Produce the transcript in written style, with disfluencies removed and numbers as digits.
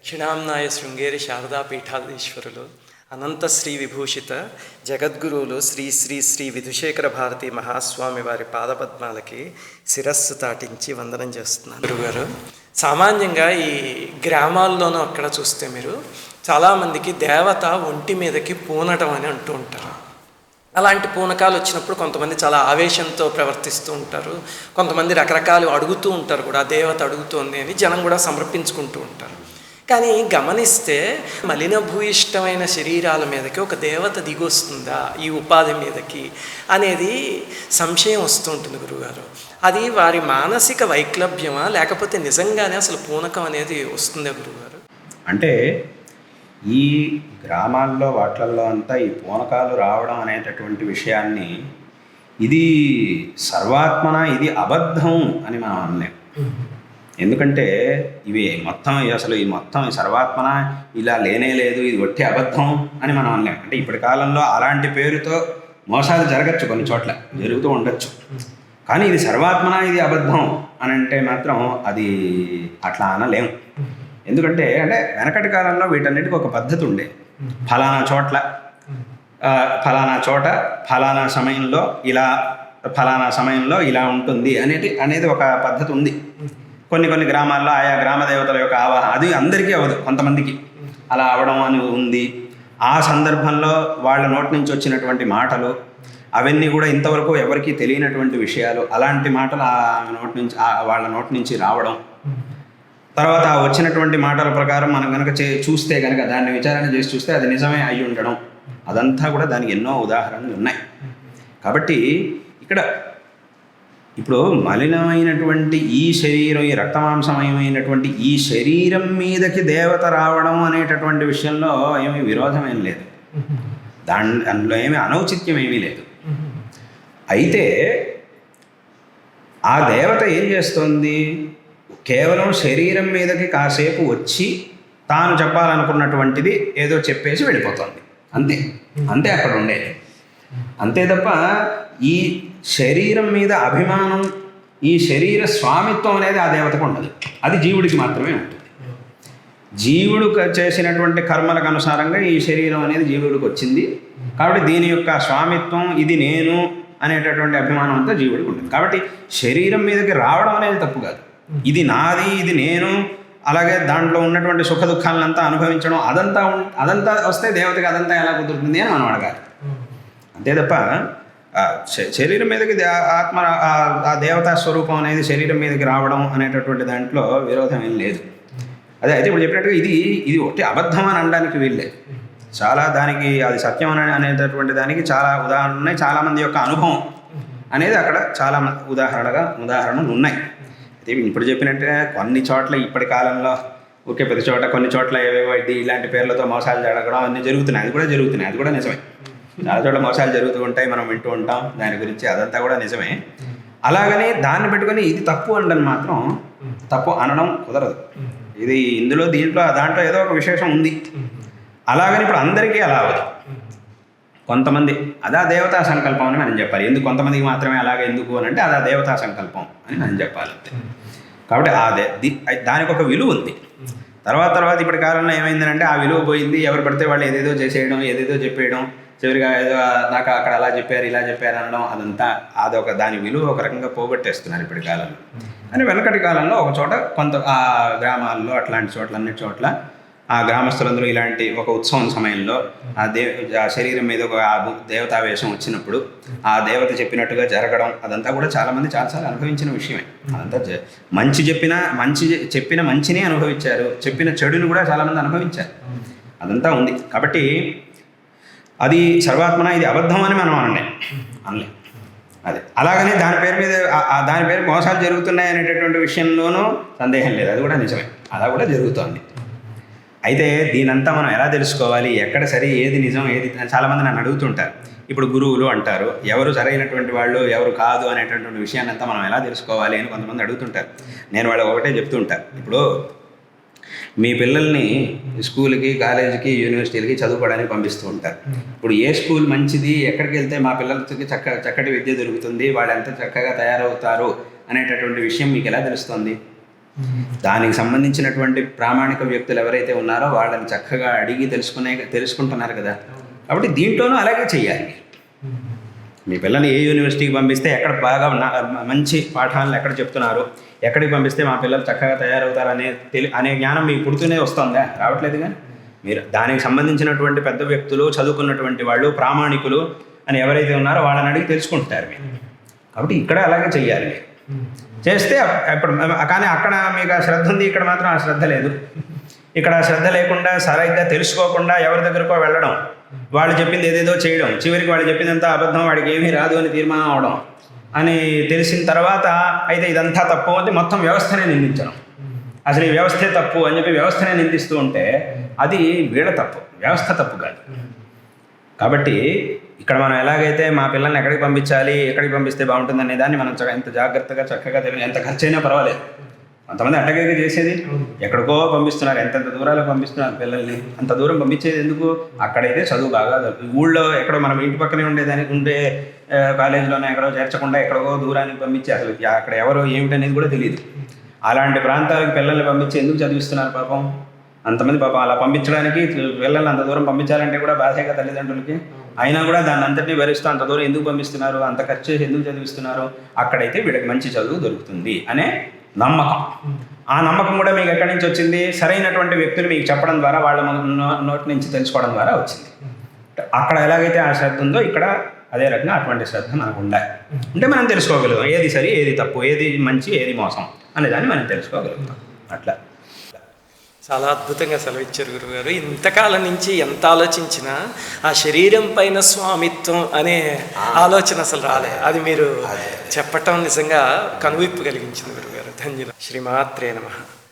దక్షిణాంనాయ శృంగేరి శారదా పీఠాధీశ్వరులు అనంత శ్రీ విభూషిత జగద్గురువులు శ్రీ శ్రీ శ్రీ విధుశేఖర భారతి మహాస్వామి వారి పాదపద్మాలకి శిరస్సు తాటించి వందనం చేస్తున్నాను. గురుగారు, సామాన్యంగా ఈ గ్రామాల్లోనూ అక్కడ చూస్తే మీరు చాలామందికి దేవత ఒంటి మీదకి పూనటం అని అంటూ ఉంటారు. అలాంటి పూనకాలు వచ్చినప్పుడు కొంతమంది చాలా ఆవేశంతో ప్రవర్తిస్తూ ఉంటారు, కొంతమంది రకరకాలు అడుగుతూ ఉంటారు కూడా, దేవత అడుగుతోంది అని జనం కూడా సమర్పించుకుంటూ ఉంటారు. కానీ గమనిస్తే మలినభూయిష్టమైన శరీరాల మీదకి ఒక దేవత దిగొస్తుందా ఈ ఉపాధి మీదకి అనేది సంశయం వస్తూ ఉంటుంది గురుగారు. అది వారి మానసిక వైక్లభ్యమా లేకపోతే నిజంగానే అసలు పూనకం అనేది వస్తుందా గురుగారు? అంటే ఈ గ్రామాల్లో వాట్లల్లో అంతా ఈ పూనకాలు రావడం అనేటటువంటి విషయాన్ని ఇది సర్వాత్మన ఇది అబద్ధం అని మనం అనలేం. ఎందుకంటే ఇవి మొత్తం అసలు ఈ మొత్తం సర్వాత్మన ఇలా లేనే లేదు, ఇది ఒట్టి అబద్ధం అని మనం అనలేం. అంటే ఇప్పటి కాలంలో అలాంటి పేరుతో మోసాలు జరగచ్చు, కొన్ని చోట్ల జరుగుతూ ఉండొచ్చు. కానీ ఇది సర్వాత్మన ఇది అబద్ధం అని అంటే మాత్రం అది అట్లా అనలేం. ఎందుకంటే వెనకటి కాలంలో వీటన్నిటికీ ఒక పద్ధతి ఉండే. ఫలానా చోట ఫలానా సమయంలో ఇలా ఉంటుంది అనేది ఒక పద్ధతి ఉంది. కొన్ని గ్రామాల్లో ఆయా గ్రామ దేవతల యొక్క ఆవాహన అది అందరికీ అవ్వదు, కొంతమందికి అలా అవడం అని ఉంది. ఆ సందర్భంలో వాళ్ళ నోటి నుంచి వచ్చినటువంటి మాటలు అవన్నీ కూడా ఇంతవరకు ఎవరికీ తెలియనటువంటి విషయాలు, అలాంటి మాటలు వాళ్ళ నోటి నుంచి రావడం, తర్వాత వచ్చినటువంటి మాటల ప్రకారం మనం కనుక చూస్తే కనుక దాన్ని విచారణ చేసి చూస్తే అది నిజమే అయి ఉండడం, అదంతా కూడా దానికి ఎన్నో ఉదాహరణలు ఉన్నాయి. కాబట్టి ఇక్కడ ఇప్పుడు మలినమైనటువంటి ఈ శరీరం, ఈ రక్తమాంసమయమైనటువంటి ఈ శరీరం మీదకి దేవత రావడం అనేటటువంటి విషయంలో ఏమీ విరోధమేం లేదు, దానిలో ఏమీ అనౌచిత్యం ఏమీ లేదు. అయితే ఆ దేవత ఏం చేస్తోంది? కేవలం శరీరం మీదకి కాసేపు వచ్చి తాను చెప్పాలనుకున్నటువంటిది ఏదో చెప్పేసి వెళ్ళిపోతుంది, అంతే అక్కడ ఉండేది. అంతే తప్ప ఈ శరీరం మీద అభిమానం, ఈ శరీర స్వామిత్వం అనేది ఆ దేవతకు ఉండదు, అది జీవుడికి మాత్రమే ఉంటుంది. జీవుడు చేసినటువంటి కర్మలకు అనుసారంగా ఈ శరీరం అనేది జీవుడికి వచ్చింది. కాబట్టి దీని యొక్క స్వామిత్వం, ఇది నేను అనేటటువంటి అభిమానం అంతా జీవుడికి ఉంటుంది. కాబట్టి శరీరం మీదకి రావడం అనేది తప్పు కాదు. ఇది నాది, ఇది నేను, అలాగే దాంట్లో ఉన్నటువంటి సుఖ దుఃఖాలంతా అనుభవించడం, అదంతా వస్తే దేవతకి అదంతా ఎలా కుదురుతుంది అని మనం అడగాలి. అంతే తప్ప శరీరం మీదకి ఆ దేవతా స్వరూపం అనేది శరీరం మీదకి రావడం అనేటటువంటి దాంట్లో విరోధం ఏం లేదు. అయితే ఇప్పుడు చెప్పినట్టుగా ఇది ఒకటి అబద్ధం అని అనడానికి వీల్లేదు. చాలా దానికి అది సత్యం అనేటటువంటి దానికి చాలా ఉదాహరణలు ఉన్నాయి. చాలామంది యొక్క అనుభవం అనేది అక్కడ చాలా ఉదాహరణలు ఉన్నాయి. అయితే ఇప్పుడు చెప్పినట్టుగా కొన్ని చోట్ల ఇప్పటి కాలంలో ప్రతి చోట కొన్ని చోట్ల ఏవేవో ఇలాంటి పేర్లతో మోసాలు జరగడం అన్నీ జరుగుతున్నాయి. అది కూడా నిజమే. చాలా చోట్ల మోసాలు జరుగుతూ ఉంటాయి, మనం వింటూ ఉంటాం దాని గురించి, అదంతా కూడా నిజమే. అలాగని దాన్ని పెట్టుకొని ఇది తప్పు అనడం మాత్రం తప్పు అనడం కుదరదు. ఇది దాంట్లో ఏదో ఒక విశేషం ఉంది. అలాగని ఇప్పుడు అందరికీ అలా అవ్వదు. కొంతమంది అదా దేవతా సంకల్పం అని మనం చెప్పాలి. కొంతమందికి మాత్రమే అలాగే ఎందుకు అని అంటే అదా దేవతా సంకల్పం అని మనం చెప్పాలి. కాబట్టి దానికి ఒక విలువ ఉంది. తర్వాత ఇప్పటి కాలంలో ఏమైందంటే ఆ విలువ పోయింది. ఎవరు పడితే వాళ్ళు ఏదేదో చేసేయడం, ఏదేదో చెప్పేయడం, చివరిగా ఏదో నాకు అక్కడ అలా చెప్పారు ఇలా చెప్పారు అనడం, అదంతా దాని విలువ ఒక రకంగా పోగొట్టేస్తున్నారు ఇప్పటి కాలంలో. అని వెనకటి కాలంలో ఒక చోట ఆ గ్రామాల్లో అన్ని చోట్ల ఆ గ్రామస్తులందరూ ఇలాంటి ఒక ఉత్సవం సమయంలో ఆ శరీరం మీద ఒక దేవతావేశం వచ్చినప్పుడు ఆ దేవత చెప్పినట్టుగా జరగడం, అదంతా కూడా చాలామంది చాలాసార్లు అనుభవించిన విషయమే. అదంతా చెప్పిన మంచిని అనుభవించారు, చెప్పిన చెడుని కూడా చాలామంది అనుభవించారు. అదంతా ఉంది. కాబట్టి అది సర్వాత్మన ఇది అబద్ధం అని మనం అనలేం. అదే అలాగనే దాని పేరు మోసాలు జరుగుతున్నాయి అనేటటువంటి విషయంలోనూ సందేహం లేదు, అది కూడా నిజమే, అలా కూడా జరుగుతోంది. అయితే దీనంతా మనం ఎలా తెలుసుకోవాలి, ఎక్కడ సరే ఏది నిజం ఏది? చాలామంది నన్ను అడుగుతుంటారు. ఇప్పుడు గురువులు అంటారు, ఎవరు సరైనటువంటి వాళ్ళు ఎవరు కాదు అనేటటువంటి విషయాన్ని అంతా మనం ఎలా తెలుసుకోవాలి అని కొంతమంది అడుగుతుంటారు. నేను వాళ్ళకి ఒకటే చెప్తూ ఉంటాను. ఇప్పుడు మీ పిల్లల్ని స్కూల్కి, కాలేజీకి, యూనివర్సిటీలకి చదువుకోవడానికి పంపిస్తూ ఉంటారు. ఇప్పుడు ఏ స్కూల్ మంచిది, ఎక్కడికి వెళ్తే మా పిల్లలకి చక్కటి విద్య దొరుకుతుంది, వాళ్ళు ఎంత చక్కగా తయారవుతారు అనేటటువంటి విషయం మీకు ఎలా తెలుస్తుంది? దానికి సంబంధించినటువంటి ప్రామాణిక వ్యక్తులు ఎవరైతే ఉన్నారో వాళ్ళని చక్కగా అడిగి తెలుసుకుంటున్నారు కదా. కాబట్టి దీంట్లోనూ అలాగే చెయ్యాలి. మీ పిల్లల్ని ఏ యూనివర్సిటీకి పంపిస్తే ఎక్కడ బాగా మంచి పాఠాలను ఎక్కడ చెప్తున్నారు, ఎక్కడికి పంపిస్తే మా పిల్లలు చక్కగా తయారవుతారు అనే జ్ఞానం మీకు పుడుతూనే వస్తుందా? రావట్లేదుగా. మీరు దానికి సంబంధించినటువంటి పెద్ద వ్యక్తులు, చదువుకున్నటువంటి వాళ్ళు, ప్రామాణికులు అని ఎవరైతే ఉన్నారో వాళ్ళని అడిగి తెలుసుకుంటారు మీరు. కాబట్టి ఇక్కడ అలాగే చెయ్యాలి మీరు. చేస్తే ఇప్పుడు కానీ అక్కడ మీకు ఆ శ్రద్ధ ఉంది, ఇక్కడ మాత్రం ఆ శ్రద్ధ లేదు. ఇక్కడ శ్రద్ధ లేకుండా సరిగ్గా తెలుసుకోకుండా ఎవరి దగ్గరకో వెళ్ళడం, వాళ్ళు చెప్పింది ఏదేదో చేయడం, చివరికి వాళ్ళు చెప్పిందంతా అబద్ధం, వాడికి ఏమీ రాదు అని తీర్మానం అవడం అని తెలిసిన తర్వాత అయితే ఇదంతా తప్పు అని మొత్తం వ్యవస్థనే నిందించడం. అసలు ఈ వ్యవస్థే తప్పు అని చెప్పి వ్యవస్థనే నిందిస్తూ ఉంటే అది వీళ్ళ తప్పు, వ్యవస్థ తప్పు కాదు. కాబట్టి ఇక్కడ మనం ఎలాగైతే మా పిల్లల్ని ఎక్కడికి పంపించాలి, ఎక్కడికి పంపిస్తే బాగుంటుంది అనే దాన్ని మనం ఎంత జాగ్రత్తగా చక్కగా తెలియదు. ఎంత ఖర్చు అయినా పర్వాలేదు. కొంతమంది అట్టగే చేసేది, ఎక్కడికో పంపిస్తున్నారు, ఎంతెంత దూరాలకు పంపిస్తున్నారు పిల్లల్ని. అంత దూరం పంపించేది ఎందుకు? అక్కడైతే చదువు బాగా ఊళ్ళో ఎక్కడో మనం ఇంటి పక్కనే ఉండే కాలేజీలోనే ఎక్కడో చేర్చకుండా ఎక్కడికో దూరానికి పంపించి అసలు అక్కడ ఎవరో ఏమిటనేది కూడా తెలియదు. అలాంటి ప్రాంతాలకు పిల్లల్ని పంపించి ఎందుకు చదివిస్తున్నారు పాపం? అంతమంది పాపం అలా పంపించడానికి, పిల్లల్ని అంత దూరం పంపించాలంటే కూడా బాధేగా తల్లిదండ్రులకి. అయినా కూడా దాన్ని అంతటినీ భరిస్తూ అంత దూరం ఎందుకు పంపిస్తున్నారు, అంత ఖర్చు చేసి ఎందుకు చదివిస్తున్నారు? అక్కడైతే వీళ్ళకి మంచి చదువు దొరుకుతుంది అనే నమ్మకం. ఆ నమ్మకం కూడా మీకు ఎక్కడి నుంచి వచ్చింది? సరైనటువంటి వ్యక్తులు మీకు చెప్పడం ద్వారా, వాళ్ళ నోటి నుంచి తెలుసుకోవడం ద్వారా వచ్చింది. అక్కడ ఎలాగైతే ఆ శ్రద్ధ ఉందో ఇక్కడ అదే రకంగా అటువంటి శ్రద్ధ మనకు ఉండాలి. అంటే మనం తెలుసుకోగలుగుతాం ఏది సరి, ఏది తప్పు, ఏది మంచి, ఏది మోసం అనేదాన్ని మనం తెలుసుకోగలుగుతాం. అట్లా చాలా అద్భుతంగా సెలవిచ్చారు గురుగారు. ఇంతకాలం నుంచి ఎంత ఆలోచించినా ఆ శరీరం పైన స్వామిత్వం అనే ఆలోచన అసలు రాలే. అది మీరు చెప్పటం నిజంగా కనువిప్పు కలిగించింది గురుగారు. ధన్యులు. శ్రీమాత్రే నమః.